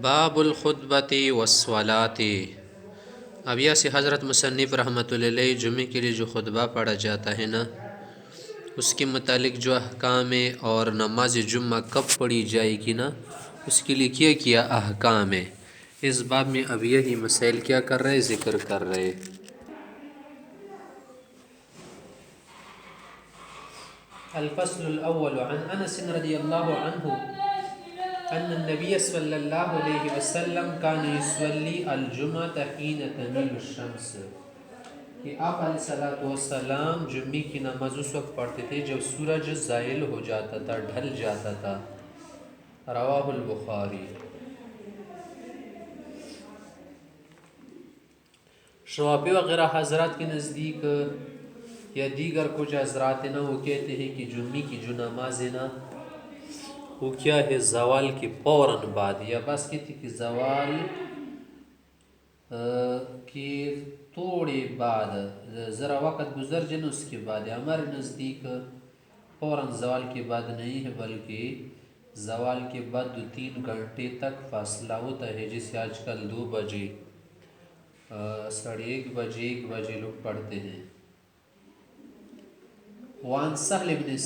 باب الخطبۃ والصلاۃ۔ اب یہ سے حضرت مصنف رحمۃ اللہ علیہ جمعے کے لیے جو خطبہ پڑھا جاتا ہے نا، اس کے متعلق جو احکام ہے اور نماز جمعہ کب پڑھی جائے گی نا، اس کے لیے کیا احکام ہے، اس باب میں اب یہی مسائل کیا کر رہے ذکر کر رہے۔ الفصل الاول عن انس رضی اللہ عنہ ان النبی صلی اللہ علیہ وسلم کان یصلی الجمعة حین تمیل الشمس، کہ آپ علیہ السلام جمعے کی نماز اس وقت پڑھتے تھے جب سورج زائل ہو جاتا تھا، ڈھل جاتا تھا۔ رواہ البخاری۔ شوافی وغیرہ حضرات کے نزدیک یا دیگر کچھ حضرات نا وہ کہتے ہیں کہ جمعے کی جو نماز ہے نا وہ کیا ہے زوال کے فوراً بعد، یا بس کہتے کہ زوال کے تھوڑے بعد ذرا وقت گزر جائے اس کے بعد۔ ہمارے نزدیک فوراً زوال کے بعد نہیں ہے، بلکہ زوال کے بعد 2-3 گھنٹے تک فاصلہ ہوتا ہے، جسے آج کل 2 بجے 1:30 بجے 1 بجے لوگ پڑھتے ہیں۔ وعن سہل بن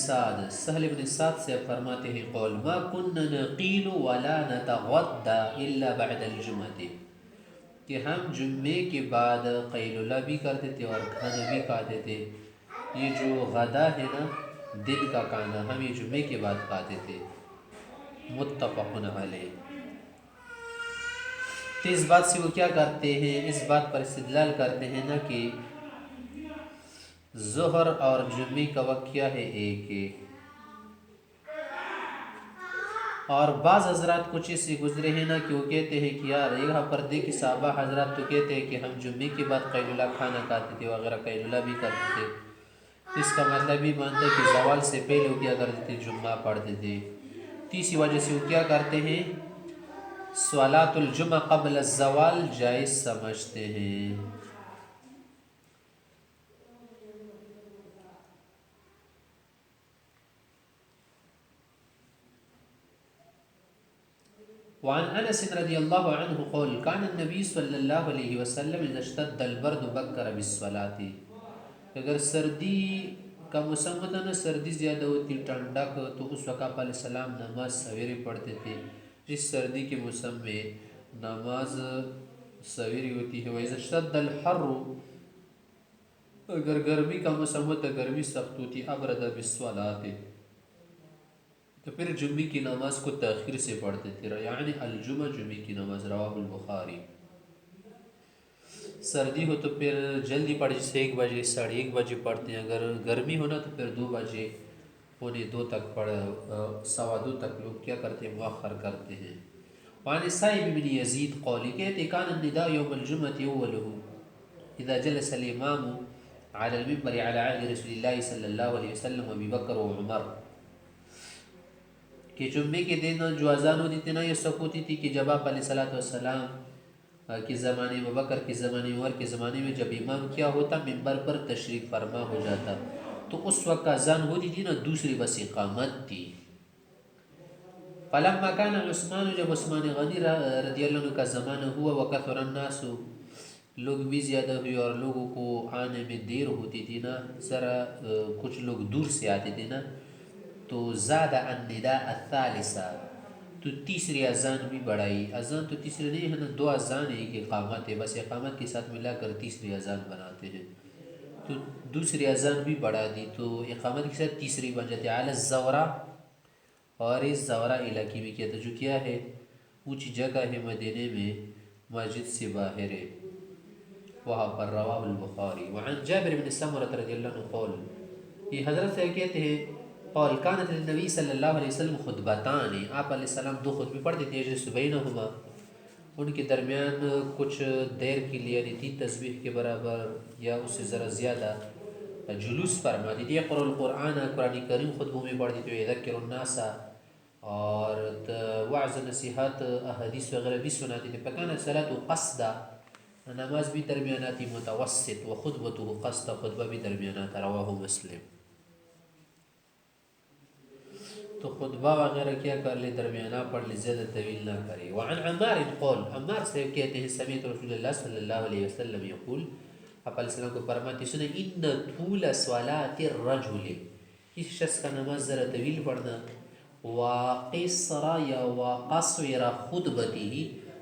سعد سے فرماتے ہیں قول ما كنا نقیل ولا نتغدى الا بعد الجمعہ، کہ ہم جمعے کے بعد قیلولہ بھی کرتے تھے اور کھانا بھی کھاتے تھے۔ یہ جو غدا ہے نا، دن کا کھانا، ہم یہ جمعے کے بعد کھاتے تھے۔ متفق علیہ۔ تو اس بات سے وہ کیا کرتے ہیں، اس بات پر استدلال کرتے ہیں نا کہ ظہر اور جمعے کا وقت کیا ہے، ایک ہے۔ اور بعض حضرات کچھ اس سے گزرے ہیں نا کہ وہ کہتے ہیں کہ یار یہاں پر دیکھ صحابہ حضرات تو کہتے ہیں کہ ہم جمعے کے بعد قیلولہ کھانا کھاتے تھے وغیرہ، قیلولہ بھی کرتے تھے، اس کا مطلب بھی مانتا ہے کہ زوال سے پہلے وہ کیا کرتے تھے، جمعہ پڑھتے تھے۔ تیسری وجہ سے وہ کیا کرتے ہیں، صلاۃ الجمعہ قبل الزوال جائز سمجھتے ہیں۔ وعن انس رضی اللہ عنہ قول کان النبی صلی اللہ علیہ وسلم اذا اشتد البرد بکر بالصلاۃ، اگر سردی کا موسم ہوتا نا، سردی زیادہ ہوتی، ٹھنڈک، تو اس وقت آپ علیہ السلام نماز سویرے پڑھتے تھے۔ اس سردی کے موسم میں نماز سویرے ہوتی ہے۔ وَإِذَا اشْتَدَّ الْحَرُّ، اگر گرمی کا موسم ہوتا، گرمی سخت ہوتی، أَبْرَدَ بِالصَّلَاةِ، تو پھر جمعے کی نماز کو تاخیر سے پڑھتے تھے، یعنی الجمعہ، جمعے کی نماز۔ رواہ البخاری۔ سردی ہو تو پھر جلدی پڑھ، جیسے 1 بجے 1:30 بجے پڑھتے ہیں، اگر گرمی ہونا تو پھر 2 بجے 1:45 تک پڑھ، 2:15 تک لوگ کیا کرتے ہیں، مؤخر کرتے ہیں۔ وعن السائب بن یزید قولی، کہتے کان النداء یوم الجمعة اوله اذا جلس الامام على المنبر على عهد رسول اللہ صلی اللہ علیہ وسلم وابی بکر وعمر، کہ جمعے کے دن جو اذان ہوتی تھی نا، یہ سب ہوتی تھی کہ جب آپ علیہ السلام کے زمانے میں، بکر کے زمانے میں، عمر کے زمانے میں، جب امام کیا ہوتا، منبر پر تشریف فرما ہو جاتا، تو اس وقت اذان ہوتی تھی نا، دوسری بس اقامت تھی۔ فلما كان عثمان، جب عثمان غنی رضی اللہ عنہ کا زمانہ ہوا، وکثر الناس، لوگ بھی زیادہ ہوئے اور لوگوں کو آنے میں دیر ہوتی تھی نا، ذرا کچھ لوگ دور سے آتے تھے نا، تو زاد النداء الثالثہ، تو تیسری اذان بھی بڑھائی۔ اذان تو تیسری نہیں ہے نا، 2 اذان ایک اقامت ہے، بس اقامت کے ساتھ ملا کر تیسری اذان بناتے ہیں، تو دوسری اذان بھی بڑھا دی، تو اقامت کے ساتھ تیسری بن جاتی ہے۔ علی الزورہ، اور اس زورہ علاقے میں کیا تھا، جو کیا ہے، اونچی جگہ ہے مدینے میں، مسجد سے باہر ہے وہاں پر۔ رواہ البخاری۔ وعن جابر بن سمرۃ رضی اللہ عنہ قول، یہ حضرت سے کہتے ہیں قول کانت للنبی صلی اللہ علیہ وسلم خطبتان، آپ علیہ السلام 2 خطبے پڑھتے تھے، یجلس بینہما، ان کے درمیان کچھ دیر کے لیے، یعنی 3 تسبیح کے برابر یا اس سے ذرا زیادہ جلوس فرماتی تھی۔ یقرأ القرآن، قرآن کریم خطبوں میں پڑھتی تھی، یذکر الناس، اور وعظ نصیحت احادیث وغیرہ بھی سناتی تھی۔ فکانت صلاۃ قصدا، نماز بھی درمیاناتی، متوسط، و خطبۃ قصدا، خطبہ بھی درمیانات۔ رواہ مسلم۔ تو خطبہ وغیرہ کیا کر لے، درمیانہ پڑھ لے، زیادہ طویل نہ کرے۔ وعن عمار قول، عمار سے کہتے ہیں سمیعت رسول اللہ صلی اللہ علیہ وسلم یقول، آپ علیہ السلام کو فرماتے سنے، ان طول صلاة الرجل، کسی شخص کا نماز ذرا طویل پڑھنا، وقصر یا وقصر خطبته،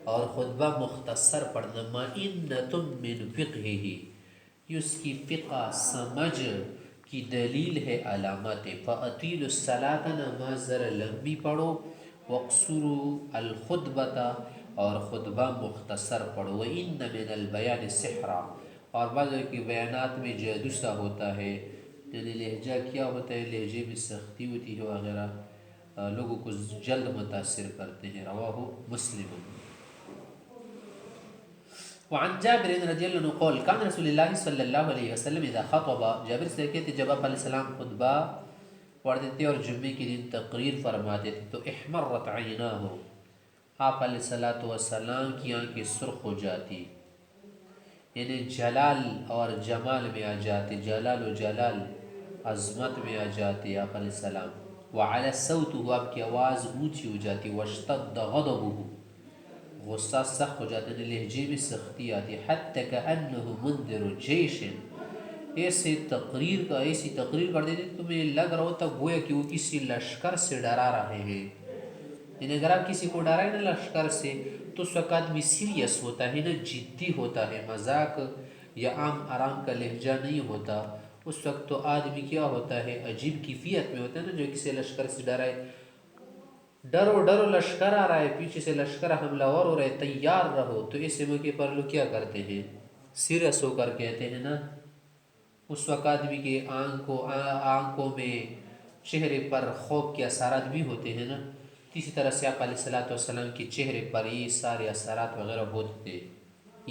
اور خطبہ مختصر پڑھنا، مئنۃ من فقہہ، یہ اس کی فقہ سمجھ کی دلیل ہے، علامت ہے۔ فَأَطِيلُوا الصَّلَاةَ، نماز ذرا لمبی پڑھو، وَاقْصُرُوا الْخُطْبَةَ، اور خطبہ مختصر پڑھو۔ وَإِنَّ مِنَ الْبَيَانِ سِحْرًا، اور بعض کے بیانات میں جادو سا ہوتا ہے، یعنی لہجہ کیا ہوتا ہے، لہجے میں سختی ہوتی ہے وغیرہ، لوگوں کو جلد متاثر کرتے ہیں۔ رواہ مسلم۔ وعن جابر رضی اللہ عنہ قول کان رسول اللہ صلی اللہ علیہ وسلم اذا خطب، جابر سے کہتے جب آپ علیہ السلام خطبہ پڑھتے تھے اور جمعے کے دن تقریر فرماتے تھے تو احمرت عیناہ، آپ علیہ السلام کی آنکھیں سرخ ہو جاتی، یعنی جلال اور جمال میں آ جاتے، جلال و جلال عظمت میں آ جاتے آپ علیہ السلام۔ وعلی الصوت، آپ کی آواز اونچی ہو جاتی، واشتد غضبہ، غصہ سخت ہو جاتا ہے، لہجے میں سختی آتی، حتی کأنہ منذر جیش، ایسے ایسی تقریر کر دیتے تمہیں لگ رہا ہوتا گویا کہ وہ کسی لشکر سے ڈرا رہے ہیں۔ یعنی اگر آپ کسی کو ڈرائیں نا لشکر سے تو اس وقت آدمی سیریس ہوتا ہے نا، جدی ہوتا ہے، مذاق یا عام آرام کا لہجہ نہیں ہوتا، اس وقت تو آدمی کیا ہوتا ہے، عجیب کیفیت میں ہوتا ہے نا، جو کسی لشکر سے ڈرائے، ڈرو ڈرو لشکر آ رہا ہے، پیچھے سے لشکر حملہ ور ہو رہا ہے، تیار رہو۔ تو ایسے موقع پر لوگ کیا کرتے ہیں، سیریس ہو کر کہتے ہیں نا، اس وقت آدمی کے آنکھوں میں، چہرے پر خوف کے اثرات بھی ہوتے ہیں نا، اسی طرح سے آپ علیہ السلام کے چہرے پر یہ سارے اثرات وغیرہ ہوتے تھے۔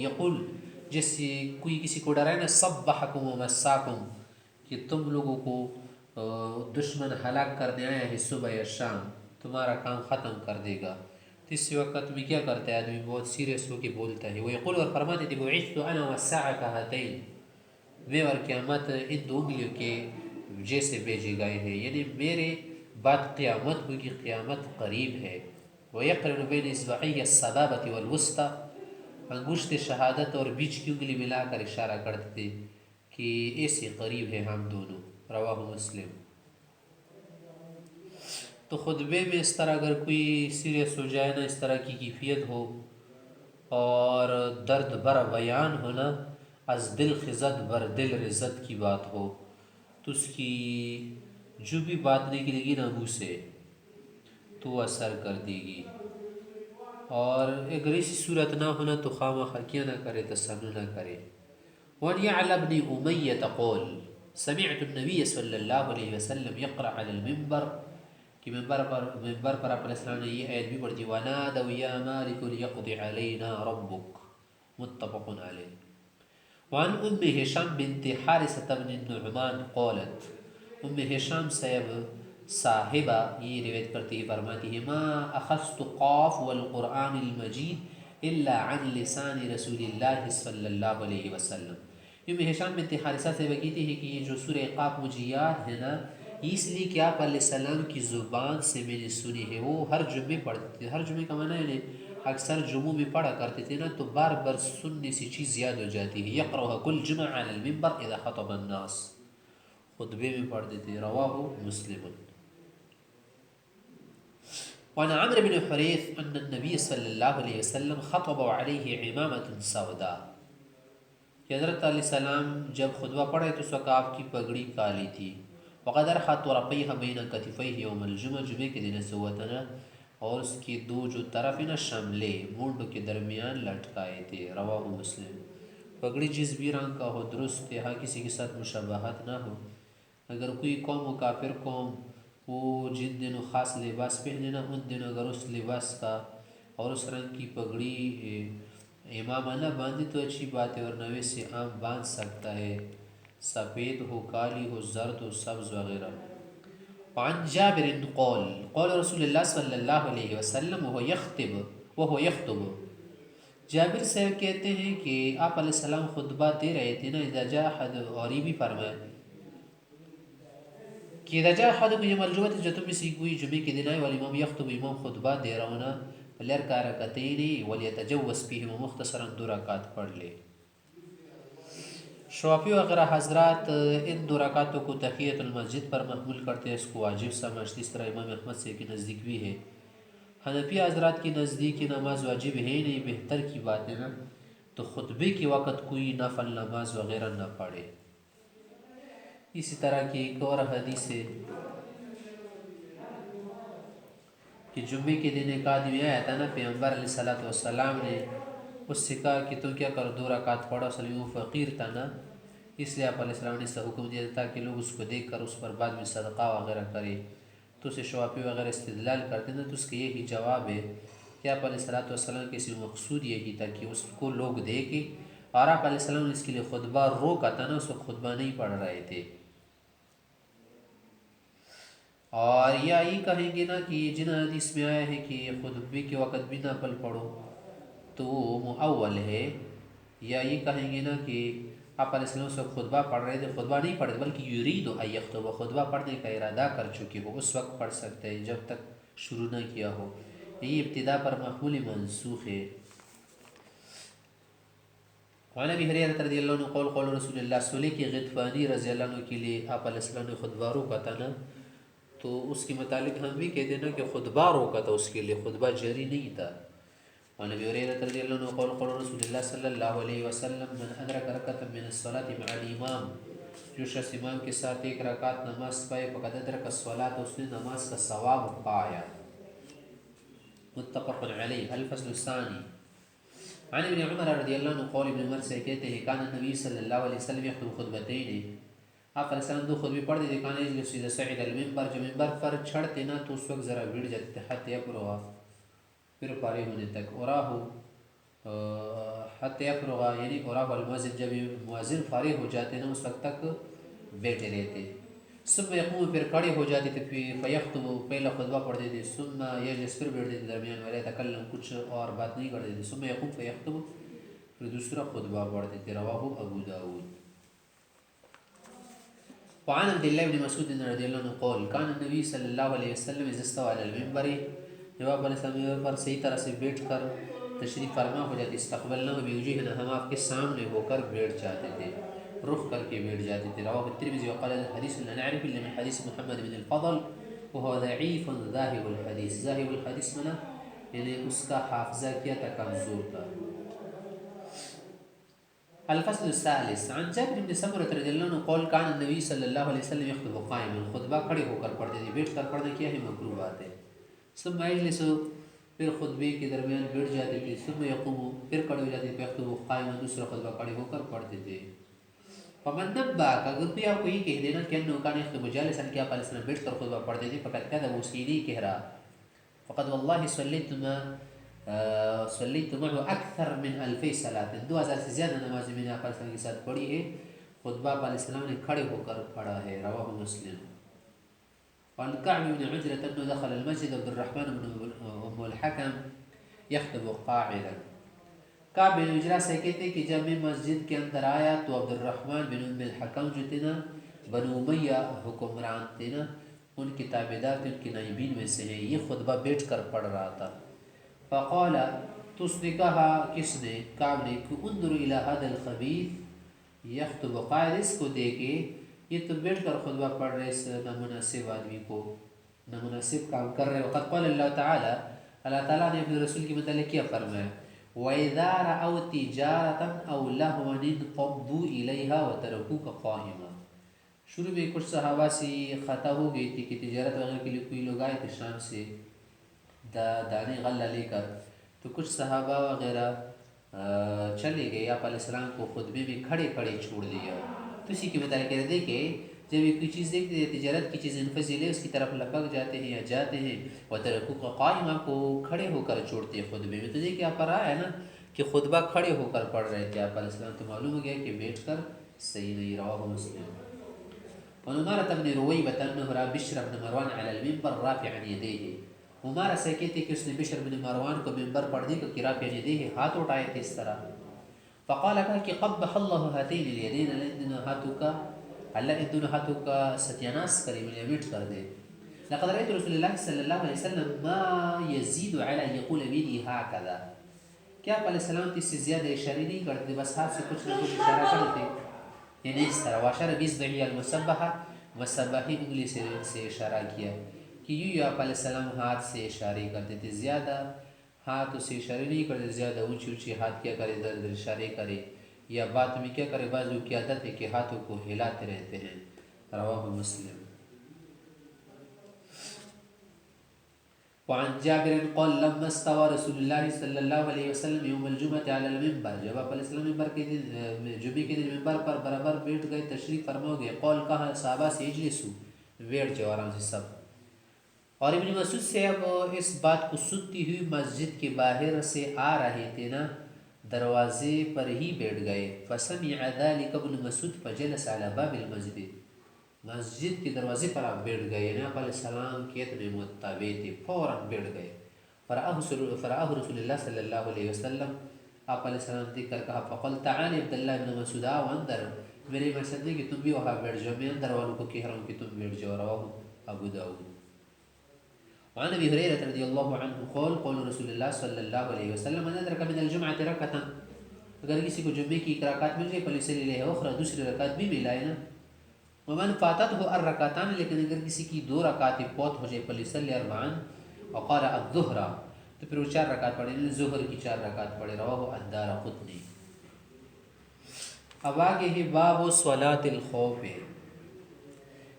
یقول، جیسے کوئی کسی کو ڈرائے نا، صبحکم ومساکم، کہ تم لوگوں کو دشمن ہلاک کرنے آیا ہے صبح یا شام، تمہارا کام ختم کر دے گا، تو اس وقت میں کیا کرتا ہے آدمی، بہت سیریس ہو کے بولتا ہے۔ وہ یقول، اور فرماتے تھے، بعثت انا والساعة كهاتین، میں اور قیامت ان دو انگلیوں کے جیسے بھیجے گئے ہیں، یعنی میرے بعد قیامت ہوگی، قیامت قریب ہے۔ ويقرن بين اصبعي السبابة والوسطى، انگشت شہادت اور بیچ کی انگلی ملا کر اشارہ کرتے تھے کہ ایسے قریب ہے ہم دونوں۔ رواہ مسلم۔ تو خطبے میں اس طرح اگر کوئی سیریس ہو جائے نا، اس طرح کی کیفیت ہو اور درد بر بیان ہونا، از دل خزد بر دل رزت کی بات ہو، تو اس کی جو بھی بات نکلے گی نا منہ سے تو اثر کر دے گی، اور اگر ایسی صورت نہ ہونا تو خواہ کیا نہ کرے، تسنن نہ کرے۔ وَأَنْ يَعْلَى بْنِ أُمَيَّةَ قول سمعت النبی صلی اللہ علیہ وسلم يقرأ علی المنبر، کہ منبر پر آپ علیہ السلام نے یہ آیت بھی پڑھی تھی، وَنَادَوْا يَا مَالِكُ لِيَقْضِ عَلَيْنَا رَبُّكَ، متفق علیہ۔ وعن ام ہشام بنت حارثة بن النعمان قالت، ام ہشام صاحبہ یہ روایت کرتی ہے، فرماتی ہے، ما اخذت قاف والقرآن المجید الا عن لسان رسول اللہ صلی اللہ علیہ وسلم۔ ام ہشام بنت حارثہ سے کہتی ہے کہ یہ جو سورہ قاف مجھے یاد ہے نا، اس لیے کہ آپ علیہ السلام کی زبان سے میں نے سنی ہے، وہ ہر جمعے پڑھتے تھے، ہر جمعے کا معنی ہے اکثر جمعوں میں پڑھا کرتے تھے نا، تو بار بار سننے سے چیز یاد ہو جاتی ہے۔ یقرأها کل جمعہ علی المنبر اذا خطب الناس، خطبے میں پڑھتے تھے۔ رواہ مسلم۔ وعن عمرو بن حریث ان النبی صلی اللہ علیہ وسلم خطب علیہ عمامة سوداء، کہ حضرت علیہ السلام جب خطبہ پڑھے تو اس وقت آپ کی پگڑی کالی تھی، وقد ارخى طرفيها بين كتفيه يوم الجمعہ، جمعے کے دن سوتنا، اور اس کے دو جو طرف نا شملے مونڈ کے درمیان لٹکائے تھے۔ رواہ مسلم۔ پگڑی جس بھی رنگ کا ہو درست ہے، ہاں کسی کے ساتھ مشابہت نہ ہو۔ اگر کوئی قوم و کافر قوم وہ جن دنوں خاص لباس پہنے نا، ان دنوں اگر اس لباس کا اور اس رنگ کی پگڑی امامہ نہ باندھے تو اچھی بات ہے، اور نوے سے عام باندھ سکتا ہے، سفید ہو، کالی ہو، زرد ہو، سبز وغیرہ۔ وعن جابر قول قول رسول اللہ صلی اللہ علیہ وسلم وهو يخطب، جابر صاحب کہتے ہیں کہ آپ علیہ السلام خطبہ دے رہے تھے نا، اذا جاء احد، اور یہ بھی فرمایا کہ اذا جاء احدكم يوم الجمعة جب تم میں سے کوئی جمعے کے دن آئے والامام یخطب امام خطبہ دے رہا ہونا فلیرکع رکعتین ولیتجوز فیہما مختصرا 2 رکعت پڑھ لے. شوافی وغیرہ حضرات ان 2 رکعتوں کو تحیت المسجد پر محمول کرتے ہیں، اس کو واجب سمجھتے، اس طرح امام احمد سے کے نزدیک بھی ہے. حنفی حضرات کی نزدیک نماز واجب ہے نہیں، بہتر کی بات ہے نا تو خطبے کے وقت کوئی نفل نماز وغیرہ نہ پڑھے. اسی طرح کی ایک اور حدیث ہے کہ جمعے کے دن ایک آدمی آیا تھا نا، پیغمبر علیہ الصلوۃ والسلام نے اس سے کہا کہ تم کیا کرو 2 رکعت پڑھو. اصل میں وہ فقیر تھا نا، اس لیے آپ علیہ السلام نے اس کا حکم دیا تھا کہ لوگ اس کو دیکھ کر اس پر بعد میں صدقہ وغیرہ کرے. تو اسے شوافی وغیرہ استدلال کرتے نا، تو اس کا یہی جواب ہے کہ آپ علیہ الصلوۃ والسلام کے اس میں مقصود یہی تھا کہ اس کو لوگ دیکھیں، اور آپ علیہ السلام نے اس کے لیے خطبہ روکا تھا نا، اس وقت خطبہ نہیں پڑھ رہے تھے. اور یا یہ کہیں گے نا کہ جن حدیث میں آیا ہے کہ خطبے کے وقت بھی نفل پڑھو تو وہ مؤول ہے، یا یہ کہیں گے نا کہ آپ علیہ السلام اس وقت خطبہ پڑھ رہے تھے، خطبہ نہیں پڑھ رہے بلکہ یرید ان یخطب، خطبہ پڑھنے کا ارادہ کر چکے ہو، اس وقت پڑھ سکتے ہیں جب تک شروع نہ کیا ہو. یہ ابتدا پر محمول منسوخ ہے. وعن ابی ہریرہ رضی اللہ عنہ قول قول رسول اللہ سلیک غطفانی رضی اللہ عنہ کے لیے آپ علیہ السلام نے خطبہ روکا تھا نا، تو اس کے متعلق ہم بھی کہتے ہیں نا کہ خطبہ روکا تھا، اس کے لیے خطبہ جاری نہیں تھا. وعن ابی ہریرہ رضی اللہ عنہ قول قول رسول اللہ صلی اللہ علیہ وسلم من ادرک رکعۃ من الصلاۃ مع الامام، جو شخص امام کے ساتھ 1 رکعت نماز پائے فقد ادرک الصلاۃ، اس نے نماز کا ثواب پایا. متفق علیہ. الفصل الثانی. عن ابن عمر رضی اللہ عنہ قول ابن عمر سے کہتے ہیں کان النبی صلی اللہ علیہ وسلم یخطب خطبتین، آپ علیہ السلام 2 خطبے پڑھتے تھے. کان یجلس اذا صعد المنبر، جو منبر پر چڑھتے نا تو اس وقت ذرا بیٹھ جاتے تھے، حتی یفرغ، پھر فارغ ہونے تک. اوراہ حتی یفرغ یعنی اوراہ المؤذن، جب مؤذن فارغ ہو جاتے نا اس وقت تک بیٹھے رہتے. ثم یقوم، پھر کھڑے ہو جاتے تھے، فیخطب، پہلا خطبہ پڑھتے تھے. ثم یجلس، پھر بیٹھتے تھے درمیان، ولا یتکلم، کچھ اور بات نہیں کرتے تھے. ثم یقوم فیخطب، پھر دوسرا خطبہ پڑھتے تھے. رواہ ابو داؤد. وعن عبد الله بن مسعود رضی اللہ عنہ قول کان النبی صلی اللہ علیہ وسلم اذا استوى على المنبر، جب آپ علیہ السلام پر صحیح طرح سے بیٹھ کر تشریف فرما ہو جاتے، استقبلنا بوجوہنا، ہم آپ کے سامنے ہو کر بیٹھ جاتے تھے، رخ کر کے بیٹھ جاتے تھے. رواہ الترمذی وقال الحديث لا نعرف الا من حديث محمد بن الفضل وهو ضعيف ذاهب الحديث. ذاهب الحديث منا یعنی اس کا حافظہ کیا تھا، کمزور تھا. الفصل الثالث. عن جابر بن سمرة رضی اللہ عنہ قول کان النبی صلی اللہ علیہ وسلم یخطب قائما، خطبہ کھڑے ہو کر پڑھتے تھے، بیٹھ کر پڑھنا کیا ہے مکروہ بات ہے. ثم یجلس، پھر خطبے کے درمیان بیٹھ جاتے تھے. ثم یقوم، پھر کھڑے ہو جاتے تھے. یخطب قائما، دوسرا خطبہ کھڑے ہو کر پڑھتے تھے. فمن نبأک، اگر کوئی آپ کو یہ کہہ دینا کہ انه کان یخطب جالسا، کہ آپ علیہ السلام بیٹھ کر خطبہ پڑھتے تھے، فقد کذب، وہ سیدھی کہہ رہا. فقد والله صلیت معه اکثر من 2000 صلاۃ، 2000 سے زیادہ نمازیں میں نے آپ علیہ السلام کے ساتھ پڑھی ہے. خطبہ آپ علیہ السلام نے کھڑے ہو کر پڑھا ہے. رواہ مسلم. وعن كعب بن عجرة انه دخل المسجد عبد الرحمن بن ام الحكم يخطب قاعدا. کعب بن عجرہ سے کہتے ہیں کہ جب میں مسجد کے اندر آیا تو عبد الرحمن بن ام الحکم جو تھے نا، بنو امیہ حکمران تھے نا، ان کے تابعدار تھے، ان کے نائبین میں سے ہیں، یہ خطبہ بیٹھ کر پڑھ رہا تھا. فقال، تو اس نے کہا، کس نے؟ کعب نے، کہ انظر الى هذا الخبیث یخطب قاعد، اس کو دیکھے یہ تو بیٹھ کر خطبہ پڑھ رہے، اس نامناسب آدمی کو نامناسب کام کر رہے. وقد قال اللہ تعالی، اللہ تعالیٰ نے اپنے رسول کے متعلق کیا فرمایا؟ وَإِذَا رَأَوْا تِجَارَةً أَوْ لَهْوًا انقَضُّوا إِلَيْهَا وَتَرَكُوكَ قَائِمًا. شروع میں کچھ صحابہ سے خطا ہو گئی تھی کہ تجارت وغیرہ کے لیے کوئی لوگ آئے تھے شام سے دانے غلہ لے کر، تو کچھ صحابہ وغیرہ چلے گئے، آپ علیہ السلام کو خطبے میں کھڑے کھڑے چھوڑ دیا. تو اسی کے متعلق کہہ رہے کہ جب یہ کوئی چیز دیکھتے ہیں تجارت کی چیز انفضل ہے، اس کی طرف لپک جاتے ہیں یا جاتے ہیں. وَتَرَكُوكَ قَائِمًا، کو کھڑے ہو کر چھوڑتے ہیں خطبے میں. تو یہ کیا پڑھ رہا ہے نا کہ خطبہ کھڑے ہو کر پڑھ رہے تھے آپ علیہ السلام، تو معلوم ہو گیا کہ بیٹھ کر صحیح نہیں. رواہ مسلم. وعمارة بن رويبة أنه رأى بشر بن مروان على المنبر رافعا يديه. عمارہ سے کہتے کہ اس نے بشر بن مروان کو منبر پڑھ دی کہ رافعا يديه، ہاتھ اٹھائے تھے اس طرح. فقال، کہا کہ قبح اللہ هاتین الیدین، اللہ ہاتھوں کا اللہ ان دونوں ہاتھوں کا ستیاناش کرے، مٹ کر دے. لقد رأيت رسول اللہ صلی اللہ علیہ وسلم ما يزيد على ان يقول بيدي هكذا. کیا آپ علیہ السلام اس سے زیادہ اشارے نہیں کرتے، بس ہاتھ سے کچھ نہ کچھ اشارہ کرتے، یعنی اس طرح. واشار بصبعه المسبحہ، مسبحی انگلی سے اشارہ کیا کہ یوں آپ علیہ السلام ہاتھ سے اشارے کرتے تھے، زیادہ ہاتھ سے اشارے نہیں کرتے، زیادہ اونچی اونچی ہاتھ کیا کرے، در در اشارے کرے، یا بات میں کیا کرے، بعضوں کی عادت ہے کہ ہاتھوں کو ہلاتے رہتے ہیں. رواہ مسلم. وعن جابر قال لما استوى رسول اللہ صلی اللہ علیہ وسلم یوم الجمعة على المنبر، جب آپ علیہ السلام منبر کے دن، جمعے کے دن منبر پر برابر بیٹھ گئے، تشریف فرما گئے، قول کہا صحابہ سے اجلسو، بیٹھ جاؤ آرام سے سب. اور ابن مسعود سے اب اس بات کو سنتی ہوئی مسجد کے باہر سے آ رہے تھے نا، دروازے پر ہی بیٹھ گئے. فسمع ذلك ابن مسعود فجلس على باب المسجد، مسجد کے دروازے پر آپ بیٹھ گئے، یعنی آپ علیہ السلام کے اتنے متابع تھے، فوراً بیٹھ گئے. فرآہ رسول اللہ صلی اللہ علیہ وسلم، آپ علیہ السلام دیکھ کر کہا، فقل تعالی عبداللہ ابن مسعود آؤ اندر، میرے مقصد نہیں کہ تم بھی وہاں بیٹھ جاؤ، میں اندر والوں کو کہہ رہا ہوں کہ تم بیٹھ جاؤ. رواہ ابو داؤد. وعن ابي هريره رضي الله عنه قال قول رسول الله صلی اللہ علیہ وسلم من ادرک من الجمعة رکعتا، اگر کسی کو جمعے کی ایک رکعت مل جائے فلیصلی الیہا اخرى، دوسری رکعت بھی ملائے نا. ومن فاتته الرکعتان، لیکن اگر کسی کی دو رکعتیں فوت ہو جائے فلیصلی اربعا وقرأ الظہر، تو پھر وہ 4 رکعت پڑھے، ظہر کی 4 رکعت پڑھے. رواہ الدارقطنی. اب آگے ہے باب صلاۃ الخوف،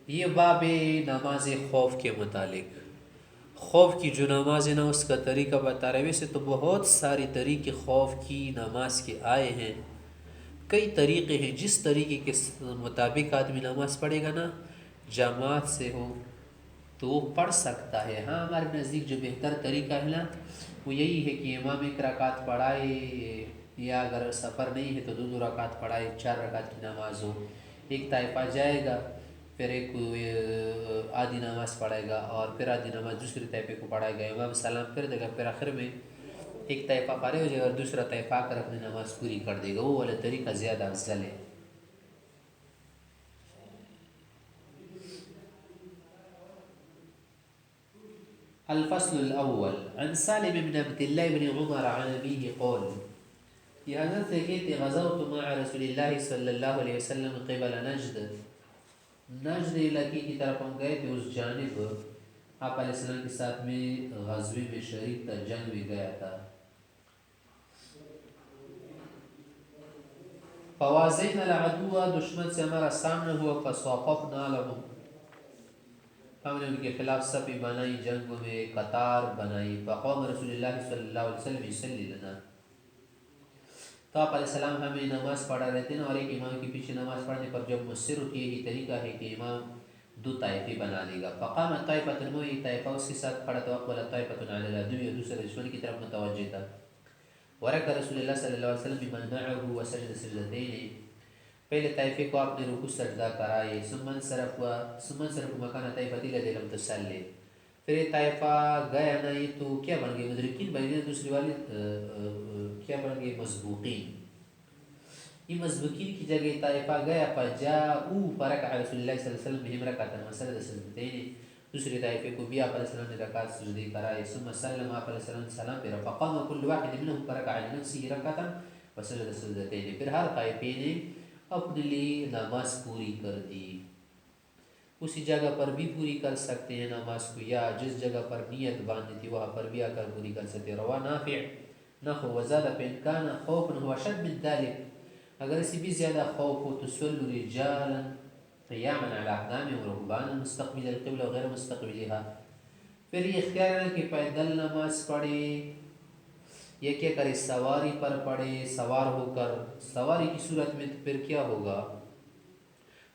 یہ باب نماز خوف کے متعلق. خوف کی جو نماز ہے نا، اس کا طریقہ بتا رہے. ویسے تو بہت سارے طریقے خوف کی نماز کے آئے ہیں، کئی طریقے ہیں. جس طریقے کے مطابق آدمی نماز پڑھے گا نا، جماعت سے ہو تو وہ پڑھ سکتا ہے. ہاں ہمارے نزدیک جو بہتر طریقہ ہے نا، وہ یہی ہے کہ امام 1 رکعت پڑھائے، یا اگر سفر نہیں ہے تو 2 رکعت پڑھائے، 4 رکعت کی نماز ہو. ایک طائفہ جائے گا، پھر ایک آدھی نماز پڑھائے گا، اور پھر آدھی نماز دوسرے طائفے کو پڑھائے گا، امام سلام پھر دے گا، پھر آخر میں ایک طائفہ فارغ ہو جائے گا اور دوسرا طائفہ آ کر اپنی نماز پوری کر دے گا. وہ والا طریقہ زیادہ افضل ہے. الفصل الاول عن سالم بن عبد الله بن عمر عن ابيه قال، یہ حضرت سے کہتے غزوت مع رسول اللہ صلی اللہ علیہ وسلم قبل نجد، نجد علاقے کی طرف ہم گئے تھے، اس جانب آپ علیہ السلام کے ساتھ میں غزوے میں شریک تھا، جنگ میں گیا تھا. فوازینا العدو، دشمن سے ہمارا سامنا ہوا، فصاففنا لهم، ہم نے ان کے خلاف صفی بنائی، جنگوں میں قطار بنائی. فقام رسول اللہ صلی اللہ علیہ وسلم یصلی لنا، تو آپ علیہ السلام ہمیں نماز پڑھا رہتے ہیں، اور ایک امام کے پیچھے نماز پڑھنے پر جب مصر ہوتی ہے، یہی طریقہ ہے کہ امام 2 طائفے بنا لے گا. فقام طائفۃ، وہ ایک طائفہ اس کے ساتھ کھڑا تھا، واقبل طائفۃ علی العدو، دوسرے دشمن کی طرف متوجہ تھا. ورکع رسول اللہ صلی اللہ علیہ وسلم بمن معه وسجد سجدتین، پہلے طائفے کو آپ نے رکوع سجدہ کرائے. ثم انصرف مکان طائفۃ الذی لم تصلی، پھر یہ طائفہ گیا نا، یہ تو کیا بن گئے، مدرکین بن گئے، دوسری والی کیا بن گئے، مسبوقین. یہ مسبوقین کی جگہ طائفہ گیا، فجاؤ فرکع رسول اللہ صلی اللہ علیہ وسلم بہم رکعتا وسجد سجدتین، دوسری طائفے کو بھی آپ علیہ السلام نے رکعت سجدے کرائے. ثم سلم، آپ علیہ السلام نے سلام پھیرا. فقام كل واحد منهم فرکع لنفسه رکعتا وسجد سجدتین، پھر ہر طائفے نے اپنے لیے نماز پوری کر دی. اسی جگہ پر بھی پوری کر سکتے ہیں نماز کو، یا جس جگہ پر نیت باندھی تھی وہاں پر بھی آ کر پوری کر سکتے ہیں. روا نافع نحو وزاد فإن كان خوفا هو شد من ذلك، اگر اسی بھی زیادہ خوف ہو تو صلوا رجالا قیاما علی اقدامهم ورهبانا مستقبل القبلہ وغیر مستقبلها، پھر یہ اختیار ہے کہ پیدل نماز پڑھے یا کیا کرے، سواری پر پڑھے، سوار ہو کر. سواری کی صورت میں تو پھر کیا ہوگا،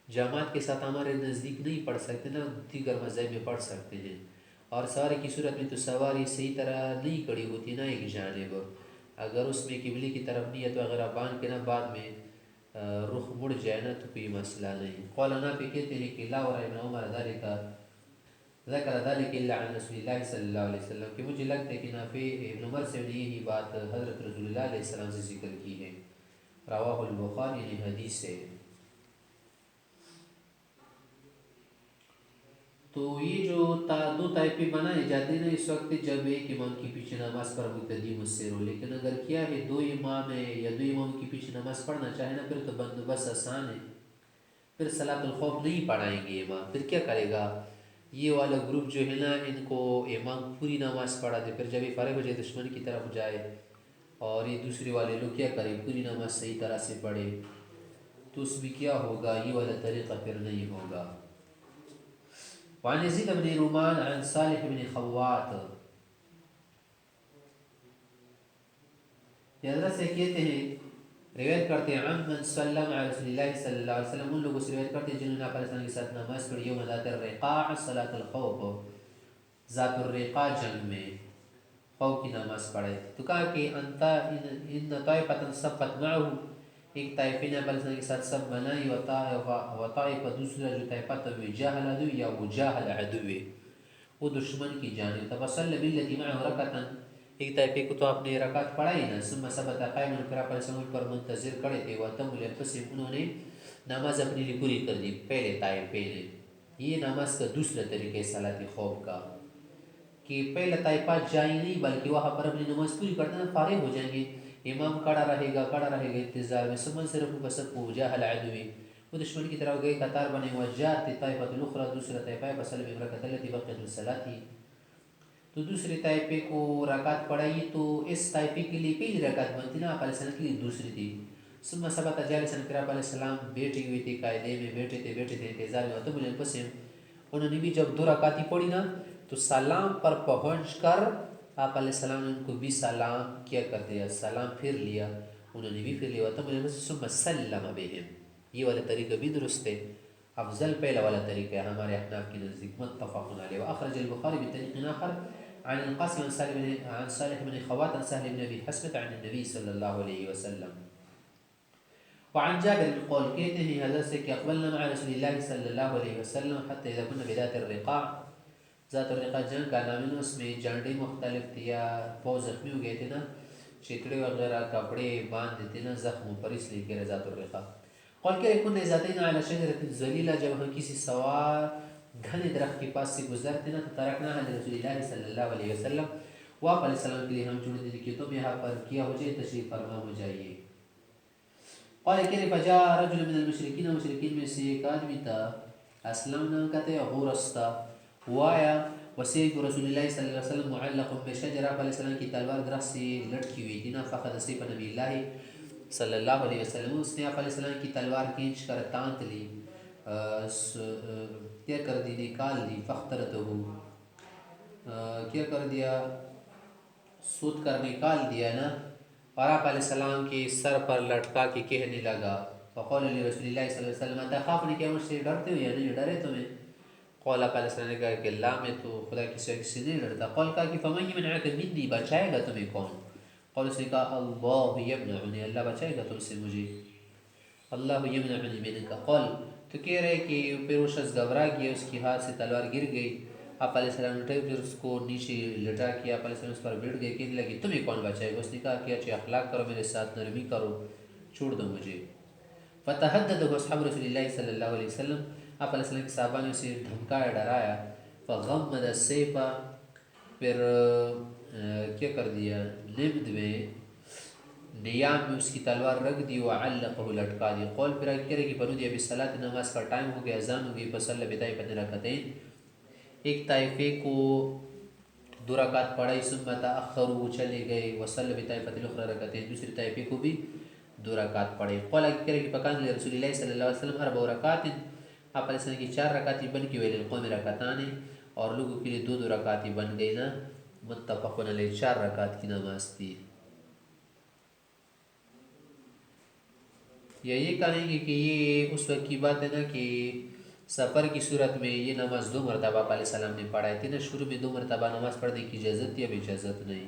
جماعت کے ساتھ ہمارے نزدیک نہیں پڑھ سکتے نا، دیگر مذاہب میں پڑھ سکتے ہیں. اور سواری کی صورت میں تو سواری صحیح طرح نہیں کھڑی ہوتی نا ایک جانب، اگر اس میں قبلے کی طرف نیت وغیرہ باندھ کے نا بعد میں رخ مڑ جائے نا تو کوئی مسئلہ نہیں. قول نافع کہتے ہیں کہ لا ورا ابن عمر ذکر ذلك الا عن رسول اللہ صلی اللہ علیہ وسلم، کہ مجھے لگتا ہے کہ نافع ابن عمر سے نے یہی بات حضرت رسول اللہ علیہ السلام سے ذکر کی ہے. رواہ البخاری، یعنی حدیث ہے. تو یہ جو دو طائفے بنائے جاتے ہیں نا اس وقت جب ایک امام کے پیچھے نماز پر مقتدی مصر ہو، لیکن اگر کیا ہے دو امام ہے یا دو امام کے پیچھے نماز پڑھنا چاہے نا، پھر تو بندوبست آسان ہے، پھر صلاۃ الخوف نہیں پڑھائیں گے امام، پھر کیا کرے گا یہ والا گروپ جو ہے نا، ان کو امام پوری نماز پڑھا دے، پھر جب یہ فارغ ہو جائے دشمن کی طرف جائے اور یہ دوسرے والے لوگ کیا کریں پوری نماز صحیح طرح سے پڑھے، تو اس میں کیا ہوگا یہ والا طریقہ پھر نہیں ہوگا۔ وعن یزید بن رومان عن صالح بن خوات، یہ حضرت سے کہتے ہیں روایت کرتے ہیں عن من سلم علی رسول اللہ صلی اللہ علیہ وسلم، ان لوگوں سے روایت کرتے ہیں جنہوں نے آپ علیہ السلام کے ساتھ نماز پڑھی یوم ذات الرقاع صلاۃ الخوف، ذات الرقاع جنگ میں خوف کی نماز پڑھے، تو کہا کہ انتا ان طائفۃ صفت معه، ایک طائفے نے آپ علیہ السلام کے ساتھ سب بنائی، و طائفہ دوسرا جو طائفہ تھا وہ جاہل عدو یا وہ جاہل عدو، وہ دشمن کی جانب تھا، فصلی بالذی معه رکعۃ، ایک طائفے کو تو آپ نے رکعت پڑھائی نا، ثم ثبت قائما، پھر آپ علیہ السلام پر منتظر کھڑے تھے، واتموا لانفسهم، انہوں نے نماز اپنے لیے پوری کر دی پہلے طائفے نے۔ یہ نماز کا دوسرا طریقہ ہے صلاۃ خوف کا، کہ پہلا طائفہ جائیں نہیں بلکہ وہاں پر اپنی نماز پوری کرنا فارغ ہو جائیں گے، امام کھڑا رہے گا انتظار میں، سمن صرف بسب کو جاہل عدوی، وہ دشمن کی طرف گئے قطار بنے، وجات طائفۃ الاخرى، دوسرا طائفہ فصلی برکعۃ التي بقیت من صلاتی، تو دوسرے طائفے کو رکعت پڑھائی تو اس طائفے کے لیے پہلی رکعت بنتی نا، آپ علیہ السلام کے لیے دوسری تھی، ثم ثبت جالسا، پھر آپ علیہ السلام بیٹھے ہوئے تھے قاعدے میں، بیٹھے تھے انتظار میں، وتم الانفسهم، انہوں نے بھی جب دو رکعتیں پڑھی نا تو سلام پر پہنچ کر آپ علیہ السلام نے ان کو بھی سلام کیا کر دیا، سلام پھر لیا، انہوں نے بھی پھر لیا، وتم الانفسهم ثم سلم بهم، یہ والا طریقہ بھی درست ہے، افضل پہلا والا طریقہ ہے ہمارے احناف کی نزدیک، متفق علیہ۔ واخرج البخاری بطریق آخر عن القاسم عن صالح بن خوات عن سهل بن ابي حسمة عن النبي صلی اللہ علیہ وسلم۔ وعن جابر قول، کہتے ہیں حضرت سے کہ اقبلنا مع رسول اللہ صلی اللہ علیہ وسلم حتى اذا كنا بذات الرقاع، ذات الرقاع جنگ کا نام ہے، اس میں جھنڈے مختلف تھے یا بہت زخمی ہو گئے تھے نا، چتڑے وغیرہ کپڑے باندھ دیتے نا زخموں پر، اس لیے کہہ رہے ذات الرقاع۔ قول کہ كنا ذاتین علی شجرۃ ذلیلہ، جب ہم کسی سوار گھنے درخت کے پاس سے گزرتے نا تو ترکناها لرسول اللہ صلی اللہ علیہ وسلم، وہ آپ علیہ السلام کے لیے ہم چھوڑ دیتے کہ تم یہاں پر کیا ہو جائے تشریف فرما ہو جائیے۔ قال کہ فجاء رجل من المشرکین، مشرکین میں سے ایک آدمی تھا، اسلم نام کا تھا، غورس تھا، وہ آیا، وسیف رسول اللہ صلی اللہ علیہ وسلم معلق بشجرہ، آپ علیہ السلام کی تلوار درخت سے لٹکی ہوئی تھی نا، فقد سیف نبی اللہ صلی اللہ علیہ وسلم، اس نے آپ علیہ السلام کی تلوار کھینچ کر تانت لی، کیا کر دی، نکال دی، فاخترتہ، کیا کر دیا، سود کر نکال دیا نا، اور آپ علیہ السلام کے سر پر لٹکا کے کہنے لگا، فقال علی رسول اللہ صلی اللہ علیہ وسلم تخافنی، کیا مجھ سے ڈرتے ہو یا نہیں ڈرے تمہیں؟ قال آپ علیہ السلام نے کہا کہ لا، میں تو خدا کی سے نہیں ڈرتا۔ قال کہا کہ فمن یمنعک منی، بچائے گا تمہیں کون؟ قال اس نے کہا اللہ یمنعنی، اللہ بچائے گا تم سے مجھے، اللہ یمنعنی منک۔ قال، تو کہہ رہے کہ پھر وہ شخص گھبرا گیا، اس کی ہاتھ سے تلوار گر گئی، آپ علیہ السلام نے اٹھے، پھر اس کو نیچے لٹا کے آپ علیہ السلام اس پر بیٹھ گئے، کہنے لگے تمہیں کون بچائے گا؟ اس نے کہا کہ اچھے اخلاق کرو میرے ساتھ، نرمی کرو، چھوڑ دو مجھے۔ فتحدده اصحاب رسول اللہ صلی اللہ علیہ وسلم، آپ علیہ السلام کے صحابہ نے اسے دھمکایا، ڈرایا، فغمد السیف، پھر کیا کر دیا، نمد میں، نیام میں اس کی تلوار رکھ دی، وعلقہ، لٹکا دی۔ قول پھر کہہ رہے کہ فنودی بالصلاۃ، نماز کا ٹائم ہو گیا، اذان ہو گئی، فصلی بطائفۃ رکعتین، ایک طائفے کو دو رکعت پڑھائی، ثم تاخروا، وہ چلے گئے، وصلی بطائفۃ الاخری رکعتین، دوسری طائفے کو بھی دو رکعت پڑھے۔ قول کہہ رہے کہ فکان رسول اللہ صلی اللہ علیہ وسلم اربع رکعات، آپ علیہ السلام کی 4 رکعتیں بن گئی، وللقوم رکعتان، اور لوگوں کے لیے 2 رکعتیں بن گئی نا، متفق علیہ، 4 رکعت کی نماز تھی۔ یا یہ کہیں گے کہ یہ اس وقت کی بات ہے نا کہ سفر کی صورت میں یہ نماز 2 مرتبہ آپ علیہ السلام نے پڑھائی تھی نا، شروع میں 2 مرتبہ نماز پڑھنے کی اجازت تھی، اب اجازت نہیں۔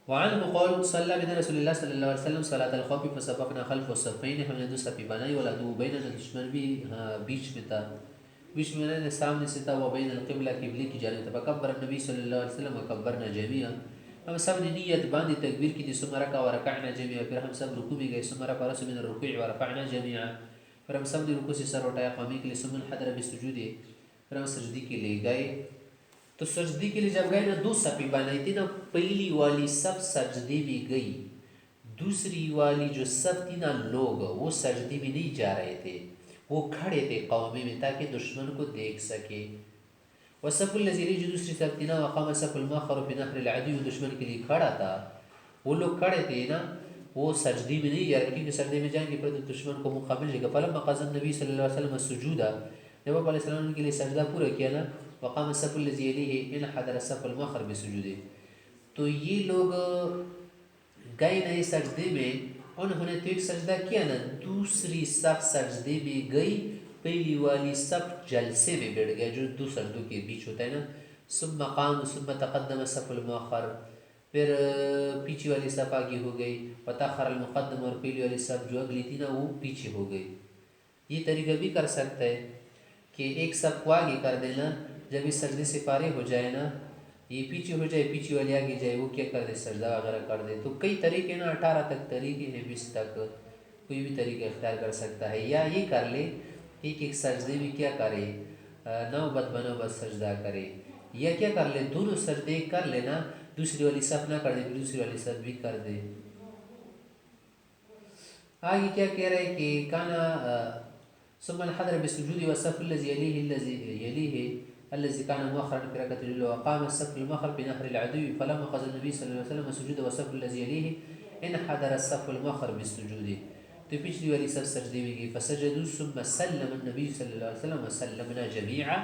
وعن قول صلی بنا رسول اللہ صلی اللہ علیہ وسلم صلاۃ الخوف فصفقنا خلف الصفین، ہم نے 2 صفیں بنائی، والعدو بیننا، دشمن بھی بیچ میں تھا، بیچ میں سامنے سے تھا، وہ بین القبلہ، قبلے کی جانب تھا، فکبر النبی صلی اللہ علیہ وسلم وکبرنا جميعا، ہم سب نے نیت باندھی تکبیر کی تھی، ثم رکع ورکعنا جميعا، پھر ہم سب رکوع میں گئے، ثم رفع رأسه من الرکوع ورفعنا جميعا، پھر ہم سب نے رکوع سے سر اٹھایا قومی کے لیے، ثم انحدر بالسجود، پھر ہم سجدی کے لیے گئے. تو سجدی کے لیے جب گئے نا، 2 صفیں بنائی تھی نا، پہلی والی سب سجدے میں گئی، دوسری والی جو صف تھی نا لوگ وہ سجدے میں نہیں جا رہے تھے، وہ کھڑے تھے قومی میں تاکہ دشمن کو دیکھ سکے. وصف الذی، جو دوسری صف تھی نا، وقام صف المؤخر فی نحر العدو، دشمن کے لیے کھڑا تھا، وہ لوگ کھڑے تھے نا، وہ سجدی میں نہیں جا رہے، کیونکہ سجدے میں جائیں گے پھر تو دشمن کو موقع مل جائے گا. فلما قضى النبی صلی اللہ علیہ وسلم السجود، جب آپ علیہ السلام کے لیے سجدہ پورا کیا نا، وقام الصف الذی یلیہ انحدر الصف المؤخر بسجود، تو یہ لوگ گئے نئے سجدے میں، انہوں نے تو ایک سجدہ کیا نا، دوسری صف سجدے میں گئی، پہلی والی صف جلسے میں بیٹھ گیا جو 2 سجدوں کے بیچ ہوتا ہے نا. ثم قام ثم تقدم الصف المؤخر، پھر پیچھے والی صف آگے ہو گئی، وتاخر المقدم، اور پہلی والی صف جو اگلی تھی نا وہ پیچھے ہو گئی. یہ طریقہ بھی کر سکتا ہے کہ ایک صف کو آگے کر دینا، جب اس سجدے سے فارغ ہو جائے نا، یہ پیچھے ہو جائے، پیچھے والی آگے جائے، وہ کیا کر دے، سجدہ وغیرہ کر دے. تو کئی طریقے نا، 18 تک طریقے ہیں، 20 تک کوئی بھی طریقہ اختیار کر سکتا ہے. یا یہ کر لے ایک ایک سجدے میں کیا کرے، نوبت بنوبت سجدہ کرے، یا کیا کر لے دونوں سجدے کر لینا، دوسری والی صف نہ کر دے، پھر دوسری والی صف بھی کر دے. آگے کیا کہہ رہے کہ کانا ثم انحدر بالسجود والصف الذي يليه الذي كان مؤخرا في ركعة الأولى، وقام الصف المؤخر بنحر العدو، فلما قضى النبي صلى الله عليه وسلم السجود والصف الذي يليه انحدر الصف المؤخر بالسجود، تو پچھلی والی صف سجدے میں گئی. فسجدوا ثم سلم النبي صلی اللہ علیہ وسلم وسلمنا جميعا،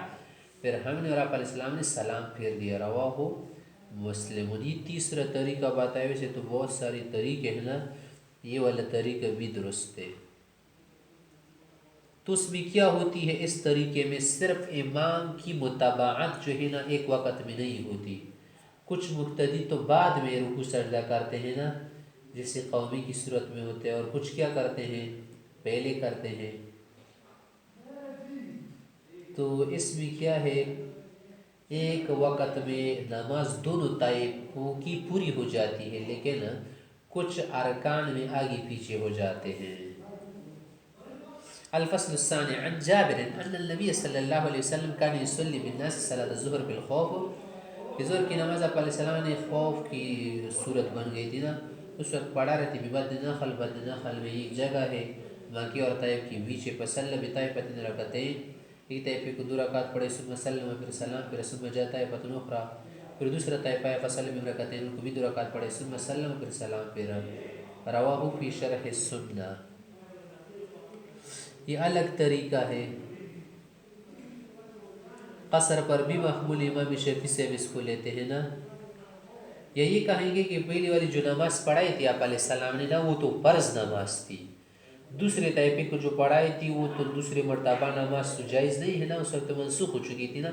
پھر ہم نے اور آپ علیہ السلام نے سلام پھیر دیا. رواہ مسلم. یہ تیسرا طریقہ بتایا. ویسے تو بہت سارے طریقے ہیں نا، یہ والا طریقہ بھی درست ہے. تو اس میں کیا ہوتی ہے، اس طریقے میں صرف امام کی متابعت جو ہے نا ایک وقت میں نہیں ہوتی. کچھ مقتدی تو بعد میں رکوع سجدہ کرتے ہیں نا، جیسے قومی کی صورت میں ہوتے ہیں، اور کچھ کیا کرتے ہیں، پہلے کرتے ہیں. تو اس میں کیا ہے، ایک وقت میں نماز دونوں طائفوں کی پوری ہو جاتی ہے، لیکن کچھ ارکان میں آگے پیچھے ہو جاتے ہیں. الفصل الثاني، عن جابر ان النبي صلی اللہ علیہ وسلم كان يصلي بالناس صلاة الظهر بالخوف، کہ ظہر کی نماز آپ علیہ السلام نے خوف کی صورت بن گئی تھی نا، اس وقت پڑھا رہے تھے. ببدن نخل، بدن نخل میں ایک جگہ ہے مکی اور طائف کی بیچ. فصلی بطائفۃ رکعتین، ایک طائفے کو 2 رکعت پڑھے. ثم سلم، پھر سلام پھر. ثم جاء طائفۃ اخرى، پھر دوسرا طائفہ ہے، فصلی برکعتین، ان کو بھی 2 رکعت پڑھے. ثم سلم، پھر سلام پھر. رواہ فی شرح السنہ. یہ الگ طریقہ ہے. قصر پر بھی محمول امام شافعی سے اس کو لیتے ہیں نا. یہی کہیں گے کہ پہلی والی جو نماز پڑھائی تھی آپ علیہ السلام نے نا، وہ تو فرض نماز تھی. دوسرے طائفے کو جو پڑھائی تھی وہ تو دوسرے مرتبہ نماز تو جائز نہیں ہے نا، اس وقت منسوخ ہو چکی تھی نا.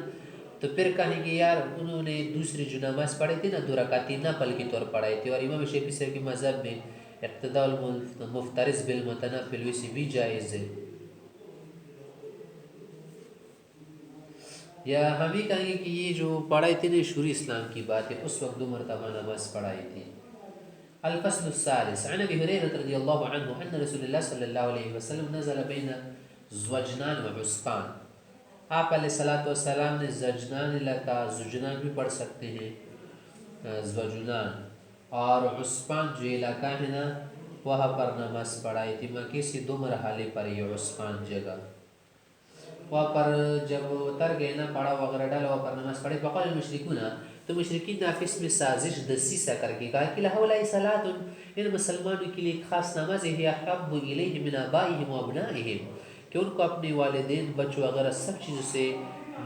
تو پھر کہیں گے یار انہوں نے دوسری جو نماز پڑھی تھی نا 2 رکعت نفل کے طور پڑھائی تھی. اور امام شافعی صاحب کے مذہب میں اقتداء المفترض بالمتنفل ویسے بھی جائز ہے. یا ہم ہی کہیں گے کہ یہ جو پڑھائی تھی نا شروع اسلام کی بات ہے، اس وقت 2 مرتبہ نماز پڑھائی تھی. الفصل الثالث، عن ابي هريره رضي الله عنه ان رسول الله صلى الله عليه وسلم نزل بين زوجنان وعسقان. آپ علیہ الصلوۃ والسلام نے زجنان لکا، زجنان بھی پڑھ سکتے ہیں، زوجنان، اور عسقان جو علاقہ ہے نا وہاں پر نماز پڑھائی تھی. مکے سے 2 مرحلے پر یہ عسقان جگہ، وہاں پر جب اتر گئے نا پڑا وغیرہ ڈالا، وہاں پر نماز پڑھے. فقال المشرکون، تو مشرکین نے آفس میں سازش دسیسہ کر کے کہا کہ لہؤلاء صلاۃ، ان مسلمانوں کے لیے ایک خاص نماز ہے، احب الیہم من آبائہم و ابنائہم، کہ ان کو اپنے والدین بچوں وغیرہ سب چیزوں سے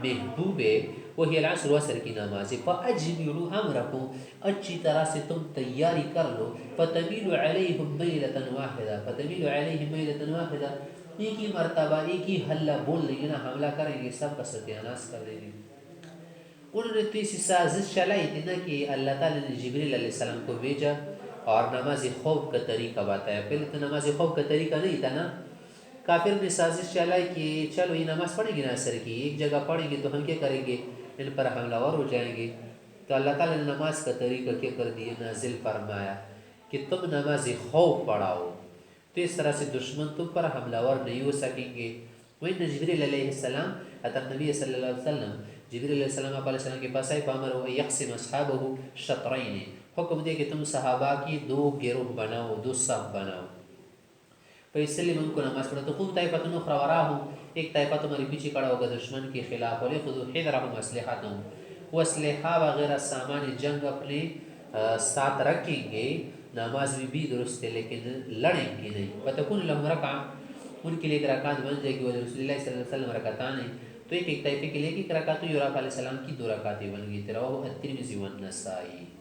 محبوب ہے. وہی العصر، عصر کی نماز ہے. فاجملوا امرکم، اچھی طرح سے تم تیاری کر لو. فتمیل علیہم میلۃ واحدہ، فتمیل علیہم میلۃ واحدہ، ایک ہی مرتبہ ایک ہی حلہ بول دیں گے نا، حملہ کریں گے، سب کا ستیہ ناش کر دیں گے. انہوں نے تو اسی سازش چلائی تھی نا کہ اللہ تعالیٰ نے جبریل علیہ السلام کو بھیجا اور نماز خوف کا طریقہ بتایا. پہلے تو نماز خوف کا طریقہ نہیں تھا نا. کافر نے سازش چلائی کہ چلو یہ نماز پڑھیں گے نا عصر کی، ایک جگہ پڑھیں گے تو ہم کیا کریں گے، ان پر حملہ ور ہو جائیں گے. تو اللہ تعالیٰ نے نماز کا طریقہ کیا کر دیا، نازل فرمایا کہ تم نماز خوف پڑھاؤ. تو اس طرح سے دشمن تم پر حملہ ور نہیں ہو سکیں گے. وإن جبريل علیہ السلام أتى النبي صلی اللہ علیہ وسلم، جبريل علیہ السلام آپ علیہ السلام کے پاس آئے فامره أن يقسم أصحابه شطرين، حکم دے کہ تم صحابہ کی دو گروہ بناؤ، دو صف بناؤ. فیسلم ان کو نماز پڑھا تو قوم طائفۃ اخرى وراهم، ایک طائفہ تمہارے پیچھے کھڑا ہوگا دشمن کے خلاف، وليخذوا حذرهم اسلحتهم، وہ اسلحہ وغیرہ سامان جنگ اپنے ساتھ رکھیں گے. نماز بھی درست ہے لیکن لڑیں گے نہیں. فتکون لهم رکعہ، ان کے لیے ایک رکعت بن جائے گی. رسول اللہ صلی اللہ علیہ وسلم رکعتان، تو ایک طائفے کے لیے ایک رکعت، یوسف علیہ السلام کی دو رکعتیں بن گئی. رواه الترمذی والنسائی.